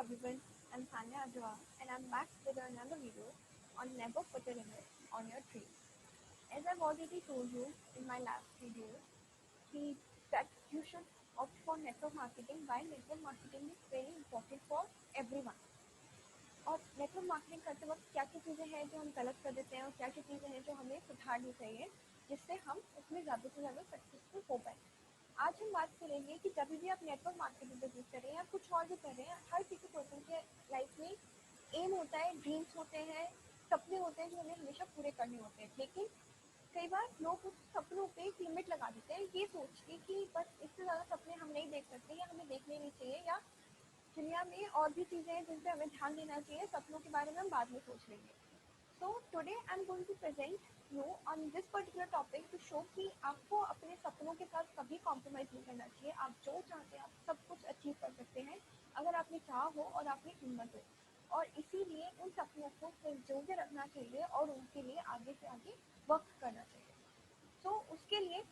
everyone, I'm Sanya Adwa and I'm back with another video on Never Put a Limit on Your Dreams. As I've already told you in my last video that you should opt for network marketing, while network marketing is very important for everyone. और network marketing करते वक्त क्या क्या चीज़ें हैं जो हम गलत कर देते हैं और क्या क्या चीज़ें हैं जो हमें सुधारनी चाहिए जिससे हम उसमें ज़्यादा से ज़्यादा सक्सेसफुल हो पाए। आज हम बात करेंगे कि जब भी आप नेटवर्क मार्केटिंग बिजनेस कर रहे हैं या कुछ और भी कर रहे हैं, हर किसी पर्सन के लाइफ में एम होता है, ड्रीम्स होते हैं, सपने होते हैं जो हमें हमेशा पूरे करने होते हैं। लेकिन कई बार लोग उस सपनों पे एक लिमिट लगा देते हैं ये सोच के कि बस इससे ज़्यादा सपने हम नहीं देख सकते या हमें देखने नहीं चाहिए, या दुनिया में और भी चीज़ें हैं जिन पे हमें ध्यान देना चाहिए, सपनों के बारे में हम बाद में सोच लेंगे। So today I'm going to present you on this particular topic to show कि आपको अपने सपनों के साथ कभी कॉम्प्रोमाइज़ नहीं करना चाहिए। आप जो चाहते हैं आप सब कुछ अचीव कर सकते हैं अगर आपने चाह हो और आपकी हिम्मत हो, और इसीलिए उन सपनों को संजो के रखना चाहिए और उनके लिए आगे से आगे वर्क करना चाहिए। So उसके लिए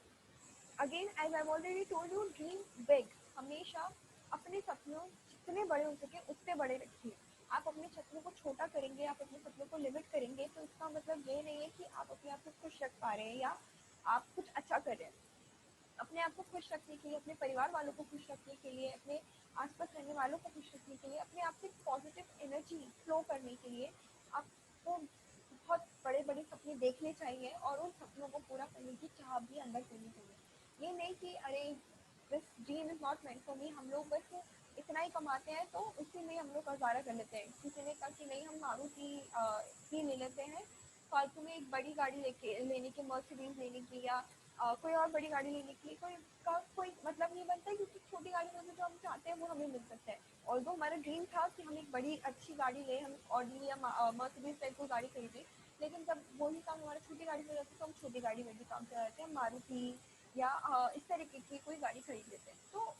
again as I already told you, dream big. हमेशा अपने सपनों जितने बड़े हो सके उतने बड़े रखिए। आप अपने सपनों को छोटा करेंगे, आप अपने सपनों को लिमिट करेंगे तो इसका मतलब ये नहीं है कि आप अपने आप को खुश रख पा रहे हैं या आप कुछ अच्छा कर रहे हैं। अपने आप को खुश रखने के लिए, अपने परिवार वालों को खुश रखने के लिए, अपने आसपास रहने वालों को खुश रखने के लिए, अपने आप से पॉजिटिव एनर्जी फ्लो करने के लिए आपको बहुत बड़े बड़े सपने देखने चाहिए और उन सपनों को पूरा करने की चाह भी अंदर करनी चाहिए। ये नहीं कि अरे this dream is not meant for me, हम लोग बस इतना ही कमाते हैं तो उसी में हम लोग गुजारा कर लेते हैं। किसी ने कहा कि नहीं हम मारुति ही ले लेते हैं, फालतू में एक बड़ी गाड़ी लेने की, मर्सिडीज लेने की या कोई और बड़ी गाड़ी लेने की कोई मतलब नहीं बनता है, क्योंकि छोटी गाड़ी में जो हम चाहते हैं वो हमें मिल सकता है। और जो हमारा ड्रीम था कि हम एक बड़ी अच्छी गाड़ी लें, हम ऑडी या मर्सिडीज टाइप की गाड़ी खरीदें, लेकिन जब वही काम हमारा छोटी गाड़ी में रहता है तो हम छोटी गाड़ी में भी काम चला जाते हैं, मारुति या इस तरीके की कोई गाड़ी खरीद लेते हैं। तो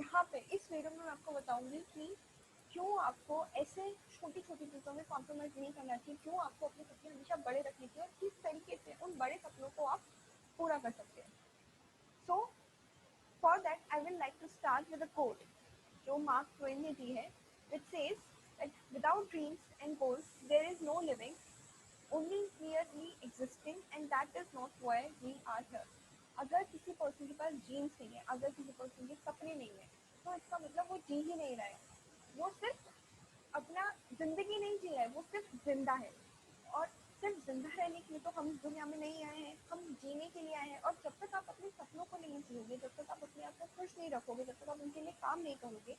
यहाँ पे इस वीडियो में मैं आपको बताऊंगी कि क्यों आपको ऐसे छोटी छोटी चीज़ों में कॉम्प्रोमाइज़ नहीं करना चाहिए, क्यों आपको अपने सपने हमेशा बड़े रखने चाहिए और किस तरीके से उन बड़े सपनों को आप पूरा कर सकते हैं। So for that I will like to start with a quote जो मार्क ट्वेन ने दी है, which says that without dreams and goals there is no living, only merely existing, and that is not why we are here. अगर किसी person के पास dreams नहीं है, अगर किसी पर्सन के सपने नहीं है, तो इसका मतलब वो जी ही नहीं रहा है, वो सिर्फ अपना जिंदगी नहीं जी रहा है, वो सिर्फ जिंदा है। और सिर्फ जिंदा रहने के लिए तो हम दुनिया में नहीं आए हैं, हम जीने के लिए आए हैं। और जब तक आप अपने सपनों को नहीं जियोगे, जब तक आप अपने आप को खुश नहीं रखोगे, जब तक आप उनके लिए काम नहीं करोगे,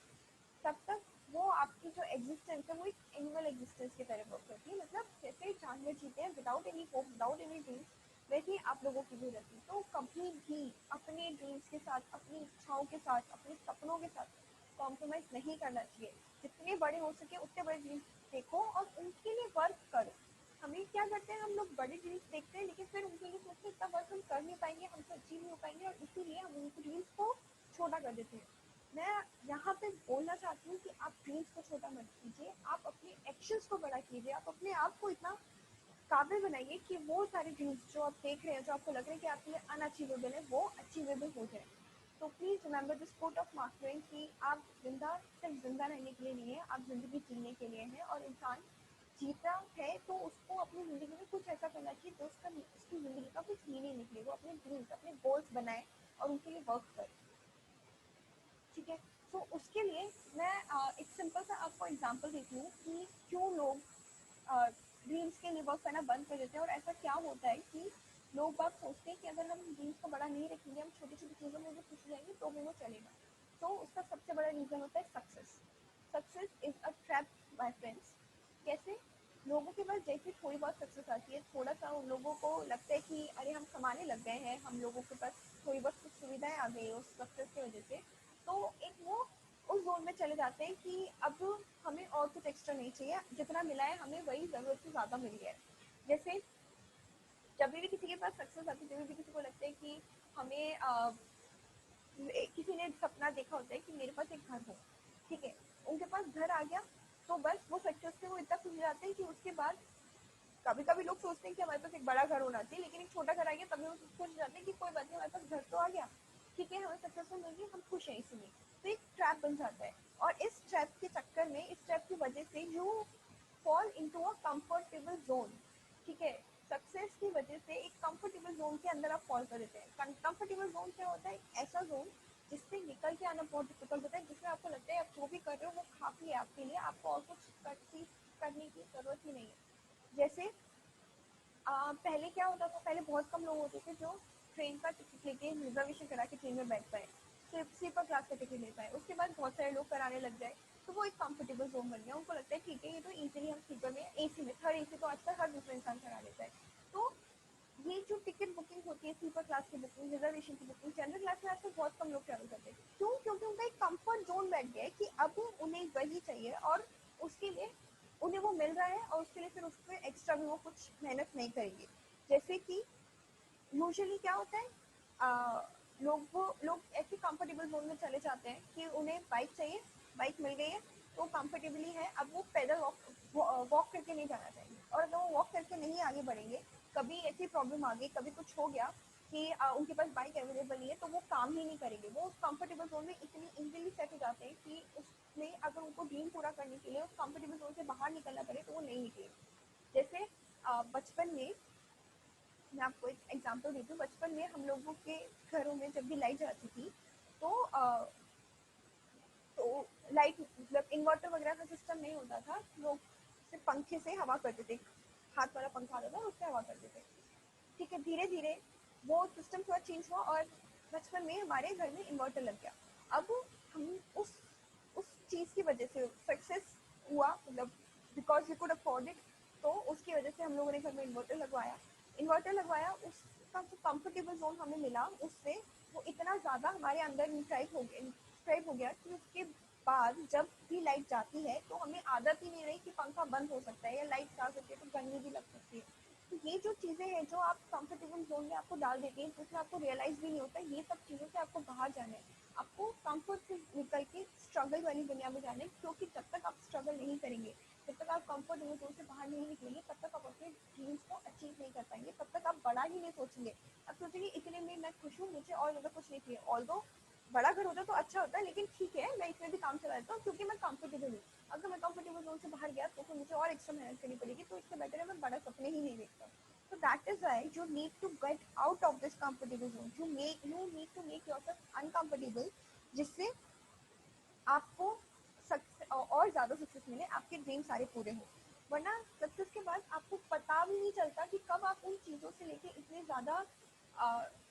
तब तक वो आपकी जो एग्जिस्टेंस है वो एक एनिमल एग्जिस्टेंस की तरह वर्क करती है। मतलब जैसे जानवर जीते हैं without any hope, without any dreams, वैसे ही आप लोगों की भी रहती है। तो कभी भी अपने ड्रीम्स के साथ, अपनी इच्छाओं के साथ, अपने सपनों के साथ कॉम्प्रोमाइज़ नहीं करना चाहिए। जितने बड़े हो सके उतने बड़े ड्रीम्स देखो और उनके लिए वर्क करो। हमें क्या करते हैं, हम लोग बड़े ड्रीम्स देखते हैं लेकिन फिर उनके लिए सोचते हैं इतना वर्क हम कर नहीं पाएंगे, हमसे अचीव नहीं हो पाएंगे, और इसीलिए हम उनके ड्रीम्स को छोटा कर देते हैं। मैं यहाँ पे बोलना चाहती हूँ कि आप ड्रीम्स को छोटा मत कीजिए, आप अपने एक्शंस को बड़ा कीजिए, आप अपने आप को इतना काबिल बनाइए कि वो सारे ड्रीम्स जो आप देख रहे हैं, जो आपको लग रहा है कि आपके लिए अनअचीवेबल है, वो अचीवेबल हो जाए। तो please remember this quote of Mark Twain कि आप जिंदा सिर्फ जिंदा रहने के लिए नहीं है, आप जिंदगी जीने के लिए हैं। और इंसान जीता है तो उसको अपनी ज़िंदगी में कुछ ऐसा करना चाहिए जो उसकी ज़िंदगी का कुछ मीनिंग निकले, वो अपने ड्रीम्स, अपने गोल्स बनाए और उनके लिए वर्क करे। ठीक है, तो उसके लिए मैं एक सिंपल सा आपको एग्जांपल देती हूँ कि क्यों लोग ड्रीम्स के लिए वर्क करना बंद कर देते हैं। और ऐसा क्या होता है कि लोग बात सोचते हैं कि अगर हम ड्रीम्स को बड़ा नहीं रखेंगे, हम छोटी छोटी चीज़ों में भी खुश हो जाएंगे तो भी वो चलेगा। तो उसका सबसे बड़ा रीज़न होता है success. Success is a trap by friends. कैसे? लोगों के पास जैसे थोड़ी बहुत सक्सेस आती है, थोड़ा सा उन लोगों को लगता है कि अरे हम कमाने लग गए हैं, हम लोगों के पास थोड़ी बहुत कुछ सुविधाएं आ गई है उस सक्सेस की वजह से, तो एक वो उस जोन में चले जाते हैं कि अब हमें और कुछ एक्स्ट्रा नहीं चाहिए, जितना मिला है हमें वही ज़रूरत से ज़्यादा मिल गया है। जैसे जब भी किसी के पास सक्सेस आती है, जब भी किसी को लगता है कि हमें किसी ने सपना देखा होता है कि मेरे पास एक घर हो, ठीक है, उनके पास घर आ गया तो बस वो सक्सेस से वो इतना खुश हो जाते हैं कि उसके बाद कभी कभी लोग सोचते हैं कि हमारे पास एक बड़ा घर होना चाहिए, लेकिन एक छोटा घर आ गया तभी वो खुश हो जाते हैं कि कोई बात नहीं, हमारे पास घर तो आ गया, ठीक है, हमें सक्सेसफुल मिल गई, हम खुश हैं इसलिए। तो एक ट्रैप बन जाता है और इस ट्रैप के में इस स्टेप की वजह से you fall into a comfortable zone, ठीक है। सक्सेस की वजह से एक कंफर्टेबल जोन के अंदर आप फॉल कर देते हैं। कंफर्टेबल जोन क्या होता है? ऐसा जोन जिससे निकल के आना बहुत डिफिकल्ट होता है, जिसमें आपको लगता है आप जो भी कर रहे हो वो काफ़ी है आपके लिए, आपको और कुछ करने की ज़रूरत ही नहीं है। जैसे पहले क्या होता था, पहले बहुत कम लोग होते थे जो ट्रेन का टिकट लेके रिजर्वेशन करा के ट्रेन में बैठ पाए, स्लीपर क्लास का टिकट ले पाए। उसके बाद बहुत सारे लोग कराने लग जाए, तो वो एक कंफर्टेबल जोन बन गया। उनको लगता है ठीक है, ये तो इजीली हम स्लीपर में, एसी में, थर्ड एसी तो आजकल हर दूसरा इंसान करा लेता है। तो ये जो टिकट बुकिंग होती है, स्लीपर क्लास की बुकिंग, रिजर्वेशन की बुकिंग, जनरल क्लास में आजकल बहुत कम लोग ट्रैवल करते हैं। क्यों? क्योंकि उनका एक कंफर्ट जोन बैठ गया है कि अब उन्हें वही चाहिए और उसके लिए उन्हें वो मिल रहा है, और उसके लिए फिर उसमें एक्स्ट्रा भी वो कुछ मेहनत नहीं करेंगे। जैसे कि यूजुअली क्या होता है, लोग ऐसे कंफर्टेबल जोन में चले जाते हैं कि उन्हें बाइक चाहिए, बाइक मिल गई है तो कंफर्टेबली है, अब वो पैदल वॉक करके नहीं जाना चाहिए। और अगर वो वॉक करके नहीं आगे बढ़ेंगे, कभी ऐसी प्रॉब्लम आ गई, कभी कुछ हो गया कि उनके पास बाइक अवेलेबल नहीं है, तो वो काम ही नहीं करेंगे। वो उस कंफर्टेबल जोन में इतनी इजीली सेट हो जाते हैं कि उसमें अगर उनको ड्रीम पूरा करने के लिए उस कंफर्टेबल जोन से बाहर निकलना पड़े तो वो नहीं निकलेंगे। जैसे बचपन में, मैं आपको एक एग्जांपल देती हूँ। बचपन में हम लोगों के घरों में जब भी लाइट जाती थी तो तो लाइट मतलब इन्वर्टर वगैरह का सिस्टम नहीं होता था, लोग सिर्फ पंखे से हवा करते थे, हाथ वाला पंखा आता था उससे हवा करते थे, ठीक है। धीरे धीरे वो सिस्टम थोड़ा चेंज हुआ और बचपन में हमारे घर में इन्वर्टर लग गया। अब हम उस चीज़ की वजह से सक्सेस हुआ, मतलब because we could afford it, तो उसकी वजह से हम लोगों ने घर में इन्वर्टर लगवाया। उसका जो कंफर्टेबल जोन हमें मिला उससे वो इतना ज़्यादा हमारे अंदर इंस्क्राइब हो गया कि उसके बाद जब भी लाइट जाती है तो हमें आदत ही नहीं रही कि पंखा बंद हो सकता है या लाइट जा सकती है तो गर्मी भी लग सकती है। तो ये जो चीज़ें हैं जो आप कंफर्टेबल जोन में आपको डाल देती हैं, जिसमें आपको रियलाइज़ भी नहीं होता, ये सब चीज़ों से आपको बाहर जाना है। आपको कंफर्ट से निकल के स्ट्रगल वाली दुनिया में जाना है, क्योंकि जब तक आप स्ट्रगल नहीं करेंगे, जब तक आप कंफर्टेबल जोन से बाहर नहीं निकलेंगे, तब तक आप अपने ड्रीम्स को अचीव नहीं कर पाएंगे, तब तक आप बड़ा ही नहीं सोचेंगे। आप सोचेंगे इतने में मैं खुश हूँ, मुझे और ज़्यादा कुछ नहीं चाहिए। ऑल्दो बड़ा घर होता तो अच्छा होता है, लेकिन ठीक है मैं इसमें भी काम चला लेता हूँ क्योंकि मैं कंफर्टेबल हूँ। अगर मैं कंफर्टेबल जोन से बाहर गया तो फिर मुझे और एक्स्ट्रा मेहनत करनी पड़ेगी, तो इससे बेटर है मैं बड़ा सपने ही नहीं देखता। So that is why you need to get out of this comfortable zone. You need to make yourself uncomfortable, जिससे आपको और ज़्यादा सक्सेस मिले, आपके ड्रीम सारे पूरे हो। वरना सक्सेस के बाद आपको पता भी नहीं चलता कि कब आप उन चीज़ों से लेके इतने ज़्यादा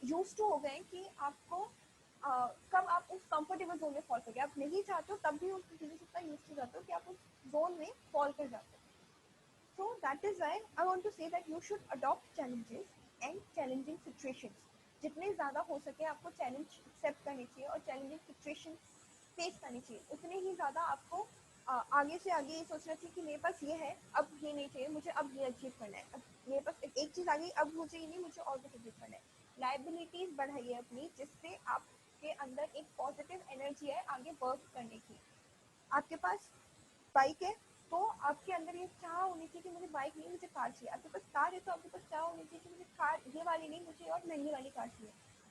यूज टू हो गए कि आपको कब आप उस कंफर्टेबल जोन में फॉल कर गए। आप नहीं चाहते हो तब भी उन चीज़ों से इतना यूज टू जाते हो कि आप उस जोन में फॉल कर जाते हो। So that is why I want to say that you should adopt challenges and challenging situations. जितने ज़्यादा हो सके आपको चैलेंज एक्सेप्ट करनी चाहिए और चैलेंजिंग सिचुएशन फेस करनी चाहिए। उतने ही ज़्यादा आपको आगे से आगे ये सोचना चाहिए कि मेरे पास ये है, अब ये नहीं चाहिए मुझे, अब ये अचीव करना है। अब मेरे पास एक चीज़ आ गई, अब मुझे ये नहीं, मुझे और कुछ अचीव करना है। लाइबिलिटीज़ बढ़ाइए अपनी, जिससे आपके अंदर एक पॉजिटिव एनर्जी है आगे वर्क करने की। आपके पास बाइक है तो आपके अंदर ये चाह होनी चाहिए कि मुझे बाइक नहीं, मुझे कार चाहिए। आपके पास कार है तो आपके पास चाह होनी चाहिए कि मुझे कार ये वाली नहीं, मुझे और महंगी वाली कार चाहिए।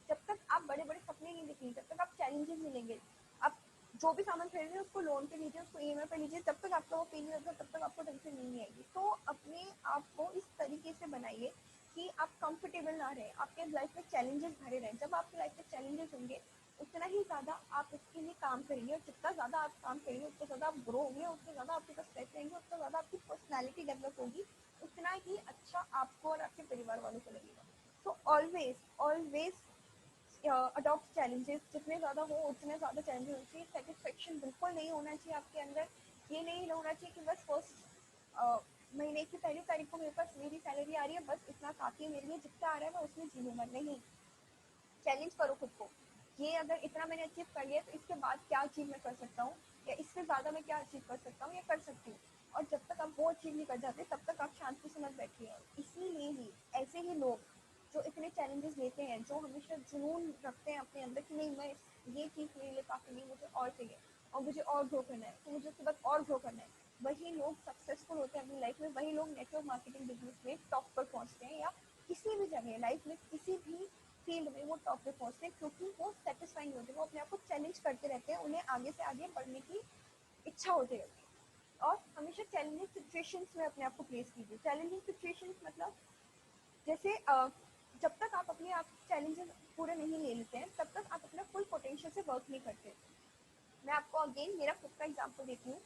जब तक आप बड़े बड़े सपने नहीं देखेंगे, जब तक आप चैलेंजेस मिलेंगे, आप जो भी सामान खरीद रहे हैं उसको लोन पे लीजिए, उसको ईएमआई पे लीजिए, जब तक आपका वो पे नहीं होगा तब तक आपको टेंशन नहीं आएगी। तो अपने आप को इस तरीके से बनाइए कि आप कंफर्टेबल ना रहें, आपके लाइफ में चैलेंजेस भरे रहें। जब आपकी लाइफ में चैलेंजेस होंगे उतना ही ज़्यादा आप उसके लिए काम करेंगे, और जितना ज़्यादा आप काम करेंगे उतना ज़्यादा आप ग्रो होंगे, उतना ज़्यादा आपके पास पैसे रहेंगे, उतना ज़्यादा आपकी पर्सनैलिटी डेवलप होगी, उतना ही अच्छा आपको और आपके परिवार वालों को लगेगा। तो ऑलवेज अडॉप्ट चैलेंजेस, जितने ज़्यादा हो उतने ज़्यादा चैलेंजेस होने चाहिए। सेटिस्फेक्शन बिल्कुल नहीं होना चाहिए आपके अंदर। ये नहीं होना चाहिए कि बस फर्स्ट महीने की पहली तारीख को मेरे पास मेरी सैलरी आ रही है, बस इतना काफ़ी है मेरे लिए, जितना आ रहा है मैं उसमें जी लूँगा। नहीं, चैलेंज करो खुद को। ये अगर इतना मैंने अचीव कर लिया तो इसके बाद क्या अचीव मैं कर सकता हूँ, या इससे ज़्यादा मैं क्या अचीव कर सकता हूँ या कर सकती हूँ। और जब तक आप वो अचीव नहीं कर जाते तब तक आप शांति से मत बैठिए। इसीलिए ही ऐसे ही लोग जो इतने चैलेंजेस लेते हैं, जो हमेशा जुनून रखते हैं अपने अंदर कि नहीं, मैं ये चीज़ मेरे लिए काफ़ी नहीं, मुझे और चाहिए और मुझे और ग्रो करना है, तो मुझे उसके बाद और ग्रो करना है, वही लोग सक्सेसफुल होते हैं अपनी लाइफ में। वही लोग नेटवर्क मार्केटिंग बिजनेस में टॉप पर पहुँचते हैं, या किसी भी जगह लाइफ में किसी भी फील्ड में वो टॉप पे पहुंचते हैं, क्योंकि वो सेटिस्फाइंग होते हैं, वो अपने आप को चैलेंज करते रहते हैं, उन्हें आगे से आगे बढ़ने की इच्छा होती रहती है। और हमेशा चैलेंजिंग सिचुएशंस में अपने आप को प्लेस कीजिए। चैलेंजिंग सिचुएशंस मतलब जैसे जब तक आप अपने आप चैलेंजेस पूरे नहीं ले लेते हैं तब तक आप अपना फुल पोटेंशियल से वर्क नहीं करते। मैं आपको अगेन मेरा खुद का एग्जांपल देती हूँ।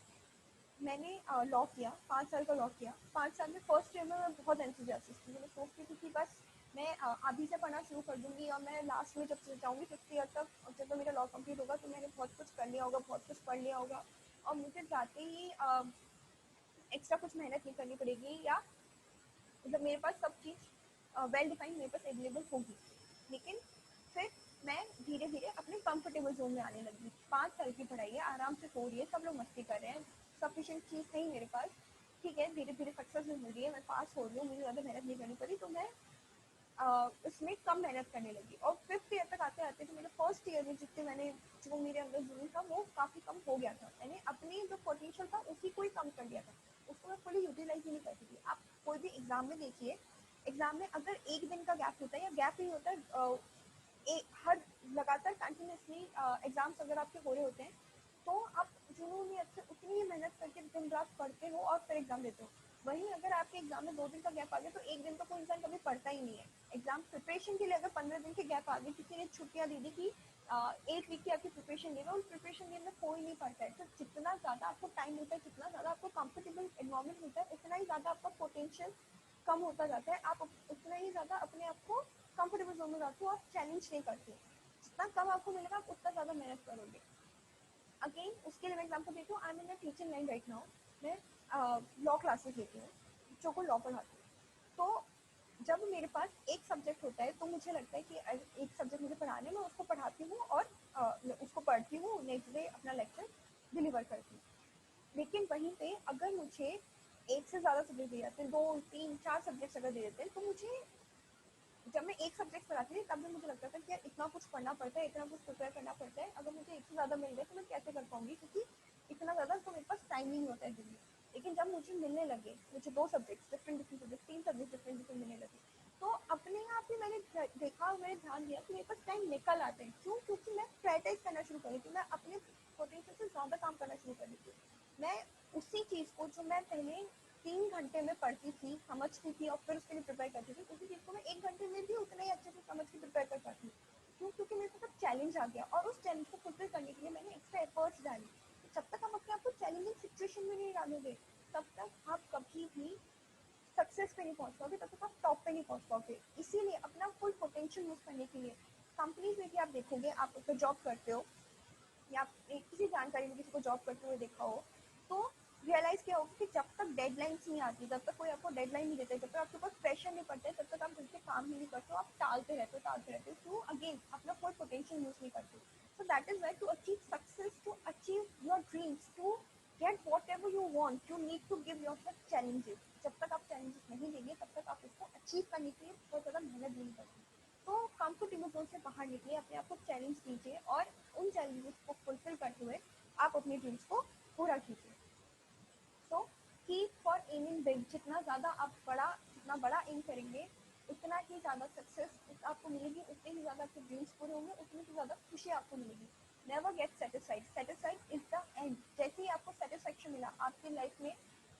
मैंने लॉ किया, 5 साल का लॉ किया। 5 साल में फर्स्ट ईयर में मैं बहुत एंथुसियास्टिक थी। मैं सोचती थी कि बस मैं अभी से पढ़ना शुरू कर दूंगी और मैं लास्ट में जब जाऊँगी 5th ईयर तक, और जब मेरा लॉ कंप्लीट होगा तो मैंने बहुत कुछ कर लिया होगा, बहुत कुछ पढ़ लिया होगा और मुझे जाते ही एक्स्ट्रा कुछ मेहनत नहीं करनी पड़ेगी, या मतलब मेरे पास सब चीज़ वेल डिफाइंड मेरे पास अवेलेबल होगी। लेकिन फिर मैं धीरे धीरे अपने कंफर्टेबल जोन में आने लगी। 5 साल की पढ़ाई है, आराम से हो रही है, सब लोग मस्ती कर रहे हैं, सफिशिएंट चीज़ नहीं मेरे पास, ठीक है, धीरे धीरे सक्सेस मिल रही है, मैं पास हो रही हूँ, मुझे ज़्यादा मेहनत नहीं करनी पड़ी, तो मैं उसमें कम मेहनत करने लगी। और 5th ईयर तक आते आते तो मेरे फर्स्ट ईयर में जितने मैंने जो मेरे अंदर जुनून था वो काफ़ी कम हो गया था। मैंने अपनी जो पोटेंशियल था उसी को ही कम कर दिया था, उसको मैं फुली यूटिलाइज ही नहीं करती थी। आप कोई भी एग्जाम में देखिए, एग्जाम में अगर एक दिन का गैप होता है या गैप ही होता है, हर लगातार कंटिन्यूसली एग्जाम्स अगर आपके हो रहे होते हैं तो आप जुनून में अच्छे उतनी ही मेहनत करके दिन रात पढ़ते हो और फिर एग्जाम देते हो। वहीं अगर आपके एग्जाम में 2 दिन का गैप आ गया तो एक दिन तो कोई इंसान कभी पढ़ता ही नहीं है। एग्जाम प्रिपरेशन के लिए अगर 15 दिन के गैप आ गए, किसी ने छुट्टियां दे दी कि 8 वीक की आपकी प्रिपरेशन लेगा, उस प्रिपरेशन के में कोई नहीं पढ़ता है। तो जितना ज़्यादा आपको टाइम मिलता है, जितना ज़्यादा आपको कंफर्टेबल एनवायरमेंट मिलता है, उतना ही ज़्यादा आपका पोटेंशियल कम होता जाता है। आप उतना ही ज़्यादा अपने आप को कंफर्टेबल जोन में जाते हो, आप चैलेंज नहीं करते। जितना कम आपको मिलेगा आप उतना ज़्यादा मेहनत करोगे। अगेन उसके लिए मैं एग्जाम्पल देती हूँ। I am in a teaching line right now. मैं लॉ क्लासेस लेती हूँ, बच्चों को लॉ पढ़ाती हूँ। तो जब मेरे पास एक सब्जेक्ट होता है तो मुझे लगता है कि एक सब्जेक्ट मुझे पढ़ाने में, उसको पढ़ाती हूँ और उसको पढ़ती हूँ, नेक्स्ट डे अपना लेक्चर डिलीवर करती हूँ। लेकिन वहीं पे अगर मुझे एक से ज़्यादा सब्जेक्ट दिए जाते हैं, 2 3 4 सब्जेक्ट्स अगर दे देते हैं, तो मुझे जब मैं एक सब्जेक्ट पढ़ाती थी तब भी मुझे लगता था कि यार इतना कुछ पढ़ना पड़ता है, इतना कुछ प्रिपेयर करना पड़ता है, अगर मुझे एक से ज़्यादा मिल गया तो मैं कैसे कर पाऊंगी, क्योंकि इतना ज़्यादा तो मेरे पास टाइम ही नहीं होता है दिन में। लेकिन जब मुझे मिलने लगे, मुझे 2 subject different different subject, 3 subject different different मिलने लगे, तो अपने आप ही मैंने देखा और मैंने ध्यान दिया कि मेरे पास टाइम निकल आते हैं। क्यों? क्योंकि मैं प्रायोरिटाइज करना शुरू करी थी, मैं अपने पोटेंशियल से ज़्यादा काम करना शुरू कर दी थी। मैं उसी चीज़ को जो मैं पहले 3 घंटे में पढ़ती थी, समझती थी और फिर उसके लिए प्रिपेयर करती थी, उसी चीज़ को मैं 1 घंटे में भी उतना ही अच्छे से समझ के प्रिपेयर कर पाती हूँ। क्यों? क्योंकि मेरे पास चैलेंज आ गया और उस चैलेंज को फुलफिल करने के लिए मैंने एक्स्ट्रा एफर्ट्स डाली। तो जब तक आप अपने आप को चैलेंजिंग सिचुएशन में नहीं डालोगे तब तक आप कभी भी सक्सेस पे नहीं पहुंच पाओगे, तब तक आप टॉप पे नहीं पहुंच पाओगे। इसीलिए अपना फुल पोटेंशियल यूज करने के लिए कंपनीज में भी आप देखोगे, आप अगर जॉब करते हो या किसी जानकारी में किसी को जॉब करते हुए देखा हो, तो रियलाइज क्या होगा कि जब तक डेडलाइंस नहीं आती, जब तक कोई आपको डेडलाइन नहीं देता, जब तक आपके पास प्रेशर नहीं पड़ता है, तब तक आप ढंग से काम ही नहीं करते हो, आप टालते रहते हो। क्यों? अगेन अपना फुल पोटेंशियल यूज नहीं करते। So that is why to achieve success, to achieve your dreams, to get whatever you want, you need to give yourself challenges. जब तक आप चैलेंजेस नहीं देंगे तब तक आप उसको अचीव करने के लिए बहुत ज़्यादा मेहनत नहीं करते। तो कंफर्टेबल जोन से बाहर निकलिए, अपने आप को चैलेंज दीजिए और उन चैलेंजेस को फुलफिल करते हुए आप अपने ड्रीम्स को पूरा कीजिए। So keep for aiming big. जितना बड़ा एम करेंगे उतना ही ज़्यादा सक्सेस आपको मिलेगी, उतने ही ज़्यादा आपके ड्रीम्स पूरे होंगे, उतनी ही ज़्यादा खुशी आपको मिलेगी। Never get satisfied, satisfied is the end. जैसे ही आपको सेटिस्फेक्शन मिला आपकी लाइफ में,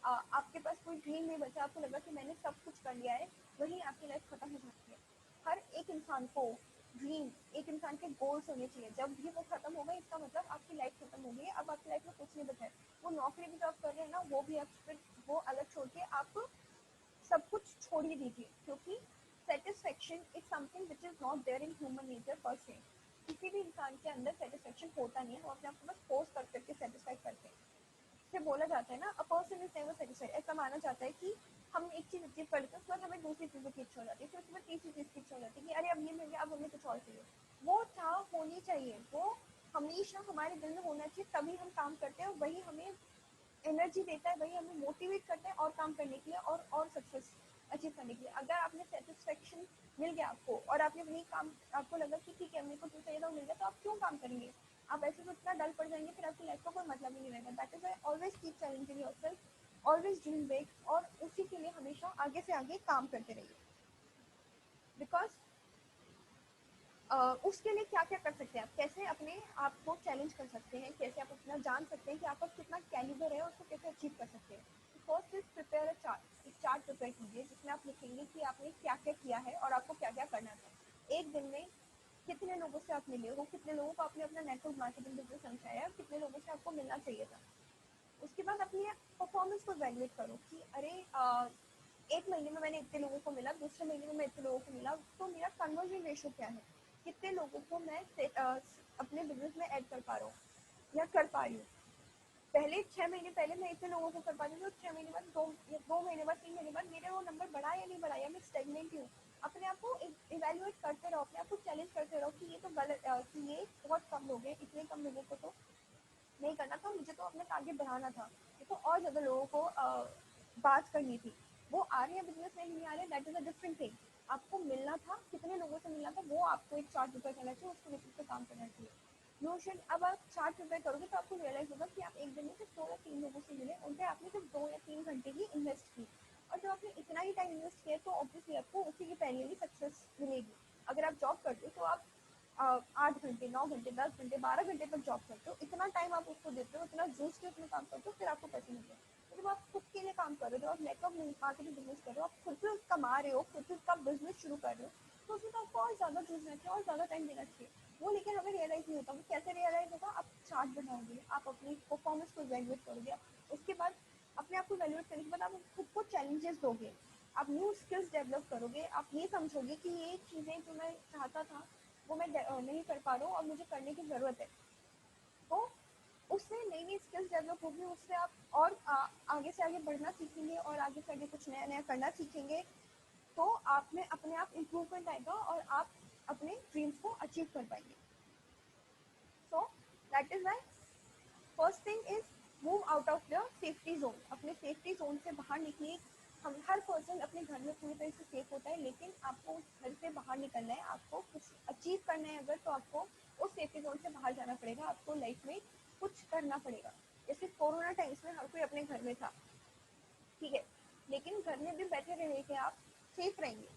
आपके पास कोई ड्रीम नहीं बचा, आपको लगा कि मैंने सब कुछ कर लिया है, वहीं आपकी लाइफ खत्म हो जाती है। हर एक इंसान को ड्रीम, एक इंसान के गोल्स होने चाहिए। जब भी वो खत्म हो गए इसका मतलब आपकी लाइफ खत्म हो गई है, अब आपकी लाइफ में कुछ नहीं बचा है। वो नौकरी भी जॉब कर रहे हैं ना, वो भी आप फिर वो अलग छोड़ के आप सब कुछ छोड़ ही दीजिए, क्योंकि satisfaction is something which is not there in human nature per se. किसी भी इंसान के अंदर सेटिस्फेक्शन होता नहीं है, वो अपने आप को बस फोर्स कर करके सेटिस्फाई करते हैं। से बोला जाता है ना, a person is never satisfied. ऐसा माना जाता है कि हम एक चीज़ अचीव कर लेते हैं, उसके बाद हमें दूसरी चीज़ों की इच्छा हो जाती है, फिर उसके बाद तीसरी चीज़ की इच्छा हो जाती है कि अरे अब ये मिल गया, अब हमें कुछ और चाहिए। वो चाह होनी चाहिए, वो हमेशा हमारे दिल में होना चाहिए, तभी हम काम करते हैं और वही हमें एनर्जी देता है, वही हमें मोटिवेट करता है और काम करने के लिए और सक्सेस अचीव करने के लिए। अगर आपने सेटिस्फेक्शन मिल गया आपको और आपने वही काम, आपको लगा कि ठीक है मेरे को जो चाहिए था वो मिल गया, तो आप क्यों काम करेंगे? आप ऐसे तो इतना डल पड़ जाएंगे, फिर आपकी लाइफ का कोई मतलब ही नहीं रहेगा। That is why always keep challenging yourself, always dream big, और उसी के लिए हमेशा आगे से आगे काम करते रहिए। बिकॉज उसके लिए क्या क्या कर सकते हैं आप, कैसे अपने आप को चैलेंज कर सकते हैं, कैसे आप अपना जान सकते हैं कि आपका कितना कैलिबर है और उसको कैसे अचीव कर सकते हैं। First is prepare a chart. एक चार्ट प्रिपेयर कीजिए जिसमें आप लिखेंगे कि आपने क्या क्या किया है और आपको क्या क्या करना था। एक दिन में कितने लोगों से आप मिले हो, कितने लोगों को आपने अपना नेटवर्क मार्केटिंग बिजनेस समझाया है, कितने लोगों से आपको मिलना चाहिए था। उसके बाद अपनी परफॉर्मेंस को वैल्यूएट करो कि अरे एक महीने में मैंने इतने लोगों को मिला, दूसरे महीने में मैं इतने लोगों को मिला, तो मेरा कन्वर्जन रेशो क्या है, कितने लोगों को मैं अपने बिजनेस में ऐड कर पा रहा हूँ या कर पा रही हूँ। पहले 6 महीने पहले मैं इतने लोगों को कर पाती थी, 6 महीने बाद, 2 महीने बाद, 3 महीने बाद मेरे वो नंबर बढ़ा या नहीं बढ़ा, या मैं स्टेगनेंट हूँ। अपने आप को इवेल्युएट करते रहो, अपने आप को चैलेंज करते रहो कि ये तो गलत, कि ये बहुत कम लोग हैं, इतने कम लोगों को तो नहीं करना था, मुझे तो अपना टारगेट बढ़ाना था, ये तो और ज़्यादा लोगों को बात करनी थी। वो आ रहे हैं बिजनेस में, नहीं आ रहे, that is a different thing. आपको मिलना था, कितने लोगों से मिलना था, वो आपको एक चार्ट प्रिपेयर करना चाहिए, उसके बेसिस पे काम करना चाहिए। यू शुड, अब आप चार्ट प्रिपेयर करोगे तो आपको रियलाइज होगा कि आप एक दिन में सिर्फ 2 या 3 लोगों से मिले, उनसे आपने सिर्फ 2 या 3 घंटे ही इन्वेस्ट की। और जब आपने इतना ही टाइम इन्वेस्ट किया तो ऑब्वियसली आपको उसी की पहले ही सक्सेस मिलेगी। अगर आप जॉब करते हो तो आप 8 घंटे, 9 घंटे, 10 घंटे, 12 घंटे तक जॉब करते हो, इतना टाइम आप उसको देते हो, इतना जूझ के उसमें काम करते हो, फिर आपको पैसे मिलते हैं। तो जब आप खुद के लिए काम कर रहे हो, जब आप नेटवर्क मार्केटिंग बिजनेस कर रहे हो, आप खुद से कमा रहे हो, खुद से उसका बिजनेस शुरू कर रहे हो, तो उसमें तो आपको और ज़्यादा जूझना चाहिए और ज़्यादा टाइम देना चाहिए। वो लेकिन हमें रियलाइज़ नहीं होता। वो कैसे रियलाइज़ होगा, आप चार्ट बनाओगे, आप अपनी परफॉर्मेंस को इवैल्यूएट करोगे, उसके बाद अपने आप को इवैल्यूएट करने के बाद आप खुद को चैलेंजेस दोगे, आप न्यू स्किल्स डेवलप करोगे, आप ये समझोगे कि ये चीज़ें जो मैं चाहता था वो मैं नहीं कर पा रहा हूँ और मुझे करने की ज़रूरत है। तो उससे नई नई स्किल्स डेवलप होगी, उससे आप और आगे से आगे बढ़ना सीखेंगे और आगे से आगे कुछ नया नया करना सीखेंगे। तो आप में अपने आप इम्प्रूवमेंट आएगा और आप अपने ड्रीम्स को अचीव कर पाएंगे। So that is why first thing is move out of the safety zone. अपने सेफ्टी जोन से बाहर निकलिए। हम हर पर्सन अपने घर में पूरी तरह से सेफ होता है, लेकिन आपको उस घर से बाहर निकलना है, आपको कुछ अचीव करना है अगर, तो आपको उस सेफ्टी जोन से बाहर जाना पड़ेगा, आपको लाइफ में कुछ करना पड़ेगा। जैसे कोरोना टाइम्स में हर कोई अपने घर में था, ठीक है, लेकिन घर में भी बैठे रहेंगे आप, सेफ रहेंगे,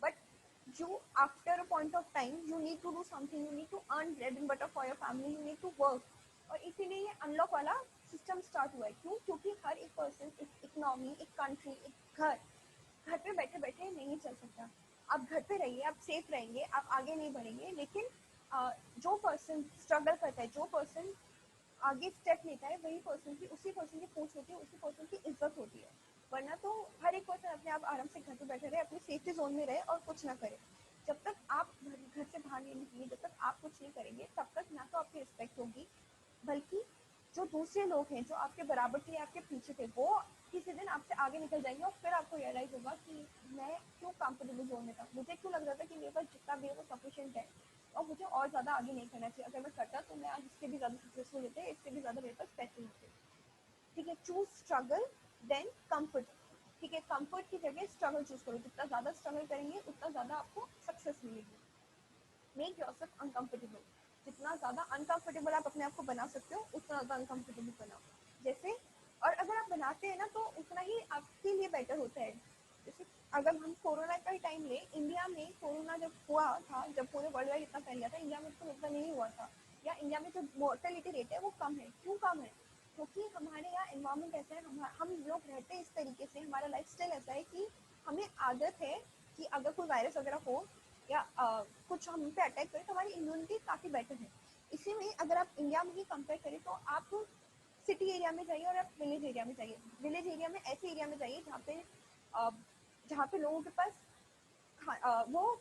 but you, after a point of time, you need to do something, you need to earn bread and butter for your family, you need to work। और इसीलिए ये अनलॉक वाला सिस्टम स्टार्ट हुआ है। क्यों? क्योंकि हर एक पर्सन, एक इकोनॉमी, एक कंट्री, एक घर पे बैठे बैठे नहीं चल सकता। आप घर पे रहिए, आप सेफ रहेंगे, आप आगे नहीं बढ़ेंगे, लेकिन जो पर्सन स्ट्रगल करता है, जो पर्सन आगे स्टेप लेता है, वही पर्सन की, उसी पर्सन की पूछ होती है, उसी पर्सन की इज्जत होती है। वरना तो हर एक पर्सन अपने आप आराम से घर पे बैठे रहे, अपनी सेफ्टी जोन में रहे और कुछ ना करे। जब तक आप घर से बाहर नहीं निकलिए, जब तक आप कुछ नहीं करेंगे, तब तक ना तो आपकी रिस्पेक्ट होगी, बल्कि जो दूसरे लोग हैं जो आपके बराबर थे, आपके पीछे थे, वो किसी दिन आपसे आगे निकल जाएंगे और फिर आपको रियलाइज होगा कि मैं क्यों कंफर्टेबल जोन में था, मुझे क्यों लग रहा था कि मेरे पास जितना भी है वो सफिशिएंट है और मुझे और ज़्यादा आगे नहीं करना चाहिए। अगर मैं करता तो मैं आज इससे भी ज़्यादा सक्सेसफुल होते, इससे भी ज़्यादा मेरे पास पैसे होते। ठीक है, चूज स्ट्रगल देन कंफर्ट। ठीक है, कंफर्ट की जगह स्ट्रगल चूज करो, जितना ज़्यादा स्ट्रगल करेंगे उतना ज़्यादा आपको सक्सेस मिलेगी। Make yourself uncomfortable. जितना ज़्यादा अनकंफर्टेबल आप अपने आप को बना सकते हो, उतना ज़्यादा अनकंफर्टेबल बनाओ। जैसे, और अगर आप बनाते हैं ना तो उतना ही आपके लिए बेटर होता है। जैसे अगर हम कोरोना का ही टाइम लें, इंडिया में कोरोना जब हुआ था, जब पूरे वर्ल्ड वाइड इतना फैल गया था, इंडिया में तो इतना नहीं हुआ था, या इंडिया में जो मोर्टेलिटी रेट है वो कम है। क्यों कम है? क्योंकि हमारे यहाँ इन्वायरमेंट ऐसा है, हम लोग रहते हैं इस तरीके से, हमारा लाइफ स्टाइल ऐसा है कि हमें आदत है कि अगर कोई वायरस वगैरह हो या कुछ हम पे अटैक करे तो हमारी इम्यूनिटी काफ़ी बेटर है। इसी में अगर आप इंडिया में ही कंपेयर करें तो आप सिटी एरिया में जाइए और आप विलेज एरिया में जाइए। विलेज एरिया में ऐसे एरिया में जाइए जहाँ पे लोगों के पास वो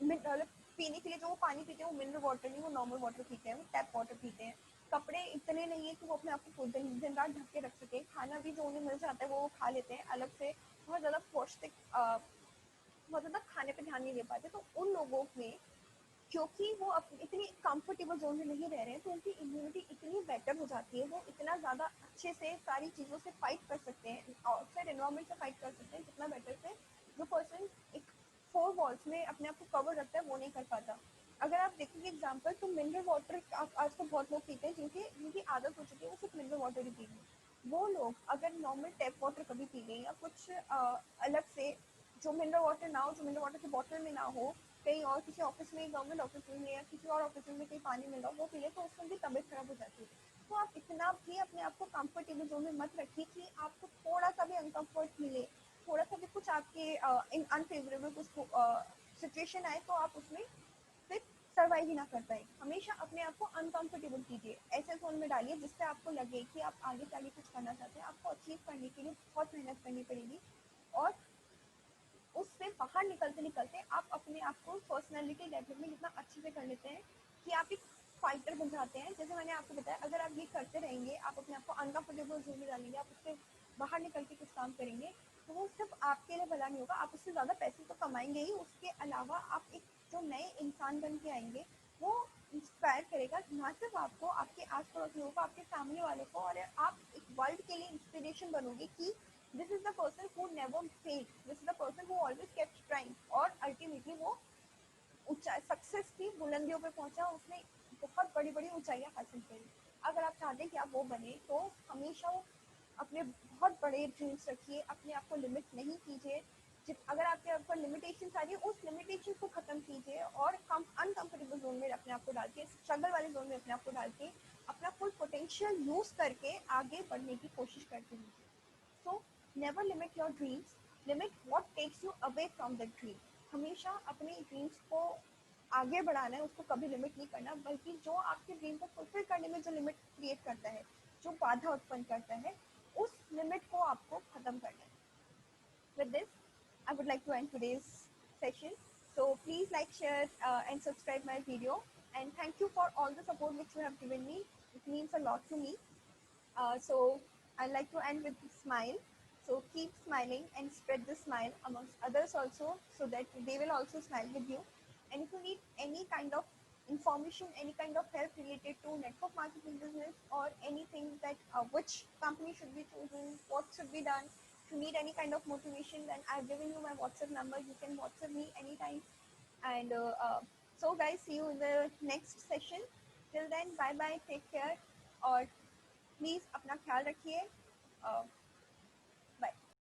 मतलब पीने के लिए जो वो पानी पीते हैं वो मिनरल वाटर नहीं, वो नॉर्मल वाटर पीते हैं, वो टैप वाटर पीते हैं। कपड़े इतने नहीं है कि वो अपने आप को पूरे दिन रात ढक के रख सके। खाना भी जो उन्हें मिल जाता है वो खा लेते हैं अलग से, बहुत ज़्यादा पौष्टिक, बहुत ज़्यादा खाने पे ध्यान नहीं दे पाते। तो उन लोगों में, क्योंकि वो इतनी कंफर्टेबल जोन में नहीं रह रहे हैं, तो उनकी इम्यूनिटी इतनी बेटर हो जाती है, वो इतना ज़्यादा अच्छे से सारी चीज़ों से फाइट कर सकते हैं, आउटसाइड एनवायरमेंट से फाइट कर सकते हैं जितना बेटर से जो पर्सन एक 4 वॉल्स में अपने आप को कवर रखता है वो नहीं कर पाता। अगर आप देखेंगे एग्जाम्पल, तो मिनरल वाटर आज तो बहुत लोग पीते हैं, जिनकी आदत हो चुकी है वो सिर्फ मिनरल वाटर ही पीएंगे। वो लोग अगर नॉर्मल टैप वाटर कभी पी लें या कुछ अलग से जो मिनरल वाटर ना हो, जो मिनरल वाटर की बॉटल में ना हो, कहीं और किसी ऑफिस में, गवर्नमेंट ऑफिस में या किसी और ऑफिस में कहीं पानी मिल रहा हो वो पी ले तो उसमें भी तबीयत खराब हो जाती है। तो आप इतना भी अपने आप को कंफर्टेबल जोन में मत रखिए कि आपको थोड़ा सा भी अनकंफर्ट मिले, थोड़ा सा भी कुछ आपके अनफेवरेबल कुछ सिचुएशन आए तो आप उसमें फिर सर्वाइव ही ना कर पाए। हमेशा अपने आप को अनकंफर्टेबल कीजिए, ऐसे जोन में डालिए जिससे आपको लगे कि आप आगे से आगे कुछ करना चाहते हैं। आपको अचीव करने के लिए बहुत मेहनत करनी पड़ेगी और उससे बाहर निकलते निकलते आप अपने आप को पर्सनैलिटी डेवलपमेंट इतना अच्छे से कर लेते हैं कि आप एक फाइटर बन जाते हैं। जैसे मैंने आपको बताया, अगर आप ये करते रहेंगे, आप अपने आप को अनकंफर्टेबल जोन में डालेंगे, आप उससे बाहर निकल के कुछ काम करेंगे तो वो सिर्फ आपके लिए भला नहीं होगा, आप उससे ज़्यादा पैसे तो कमाएंगे ही, उसके अलावा आप एक जो नए इंसान बन के आएंगे वो इंस्पायर करेगा ना सिर्फ आपको, आपके आस पड़ोस लोगों को, आपके फैमिली वालों को, और आप एक वर्ल्ड के लिए इंस्पिरेशन बनोगे कि this is the person who never failed, this is the person who always kept trying, और अल्टीमेटली वो ऊंचाई सक्सेस की बुलंदियों पे पहुंचा, उसने बहुत बड़ी बड़ी ऊंचाइयां हासिल करी। अगर आप चाहते हैं कि आप वो बने तो हमेशा वो अपने बहुत बड़े ड्रीम्स रखिए, अपने आप को लिमिट नहीं कीजिए। अगर आपके ऊपर लिमिटेशन आ रही है उस लिमिटेशन को खत्म कीजिए और कम अनकंफर्टेबल जोन में अपने आप को डाल के, स्ट्रगल वाले जोन में अपने आप को डाल के अपना फुल पोटेंशियल यूज करके आगे बढ़ने की कोशिश करते रहिए। So never limit your dreams, limit what takes you away from the dream. हमेशा अपने ड्रीम्स को आगे बढ़ाना है, उसको कभी लिमिट नहीं करना, बल्कि जो आपके ड्रीम को फुलफिल करने में जो लिमिट क्रिएट करता है, जो बाधा उत्पन्न करता है, उस लिमिट को आपको खत्म करना है। With this, I would like to end today's session. So please like, share, and subscribe my video. And thank you for all the support which you have given me. It means a lot to me. So I'd like to end with a smile. So keep smiling and spread the smile amongst others also, so that they will also smile with you. And if you need any kind of information, any kind of help related to network marketing business, or anything that which company should be chosen, what should be done, if you need any kind of motivation, then I've given you my WhatsApp number. You can WhatsApp me anytime. And so guys, see you in the next session. Till then, bye bye, take care, और please अपना ख्याल रखिए।